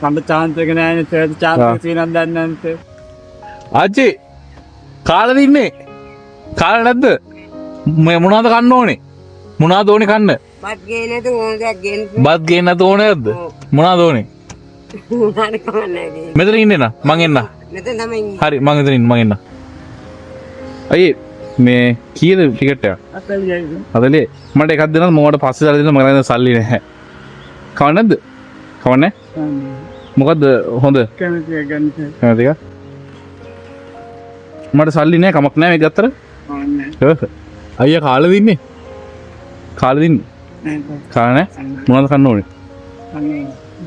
කන්න chance එක නෑනේ third chance එක තියෙනවද දන්නේ නැන්ත. ආච්චි කාලා දින්නේ කාලා නැද්ද මේ මොනවද කන්න ඕනේ මොනවද ඕනේ කන්න බත් ගේන නැතු ඕන දෙයක් ගේන්න. බත් ගේන්න නැත ඕනේ නැද්ද මොනවද ඕනේ මොනාරි කමන්නේ ගේ. මෙතන ඉන්නේ නා මං එන්න මෙතන තමයි ඉන්නේ. හරි මං එතන ඉන්න මං එන්න අයියේ මේ කීයද ටිකට් එක 40 මට එකක් දෙනවා මොකට පස්සේ සල්ලි දෙන්න මම සල්ලි නැහැ කවන්න නැද්ද කවන්නේ මොකද්ද හොඳ කැමති එක ගන්න. කැමතිද මට සල්ලි නැහැ කමක් නැහැ මේක ගත්තට අයියා කාලා දින්නේ කාලා දින්නේ කාලා නැහැ මොනවද කන්න ඕනේ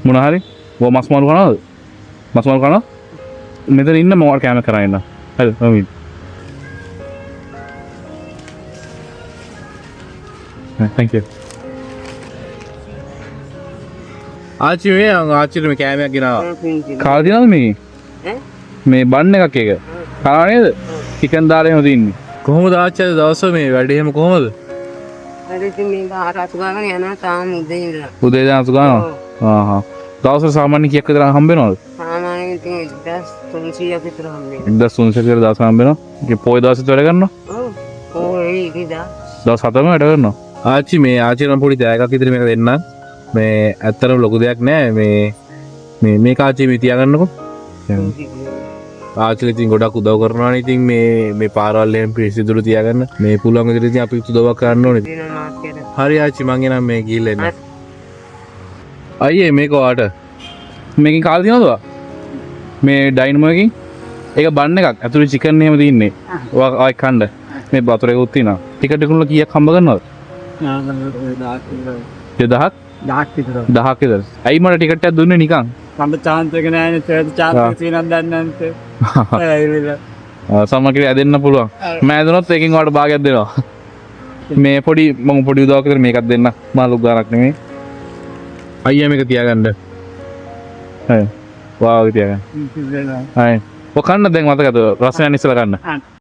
මොන හරි ඔය මස් මාළු කනවද මස් මාළු කනවද මෙතන ඉන්න මොකක්ද කැම කරා ඉන්න හරි මම thank you ආච්චි මේ ආච්චිට මේ කෑමයක් ගෙනාවා කාලා දිනවද මේ මේ බන් එකක් එක කනවා නේද චිකන් දාලා එහෙම තින්නේ කොහොමද ආච්චි දවස් මේ වැඩේ එහෙම කොහොමද හරි ඉතින් මේක ආරතු ගාගෙන යනවා තාම උදේ ඉඳලා. උදේ දාන සුගානවා දවසට සාමාන්‍ය කීයක් විතර හම්බ වෙනවද සාමාන්‍යයෙන් ඉතින් 1300ක් විතර හම්බෙන්නේ. 1300 විතර දවස් හම්බ වෙනවා ඒ පොයි දවසට වැඩ කරනවා ඔව්. ඔය ඉතිදා. දවස් 7ම වැඩ කරනවා ආච්චි මේ ආච්චි නම් පොඩි තෑග්ගක් විතර මේක දෙන්නම් මේ ඇත්තටම ලොකු දෙයක් නෑ මේ මේක ආච්චි මේ තියාගන්නකො ආච්චිලා ඉතින් ගොඩක් උදව් කරනවානේ ඉතින් මේ පාරවල් එහෙම පිරිසිදුරු තියාගන්න මේ පුළුවන් විදිහට ඉතින් අපි උදව්වක් කරන්න ඕනේ දිනනවා කියලා. හරි ආච්චි මං එනම් මේ ගිහිල්ලා එන්න අයියේ මේක ඔයාට මේකෙන් කාලා තියනවද ඔයා මේ ඩයිනමෝ එකකින් ඒක බන් එකක් ඇතුලේ චිකන් එහෙම තියෙන්නේ ඔයා කන්න මේ වතුර එකකුත් තියෙනවා ටිකට් එකකුල කීයක් හම්බ කරනවද 2000ක් 1000ක් විතර ඇයි මට ටිකට් එකක් දුන්නේ නිකන් කන්න chance එක නෑනේ third chance එක තියෙනවද දන්නේ නැන්ත. සමගිව ඇදෙන්න පුළුවන් මම ඇදුනොත් එකකින් ඔයාලට භාගයක් දෙනවා මේ පොඩි මම පොඩි උදව්වක් විතර මේකක් දෙන්න මාළු ගානක් නෙමෙයි අයියා මේක තියාගන්න හරි වාව් තියාගන්න හරි ඔය කන්න දැන් මතකද රසයන් ඉස්සලා ගන්න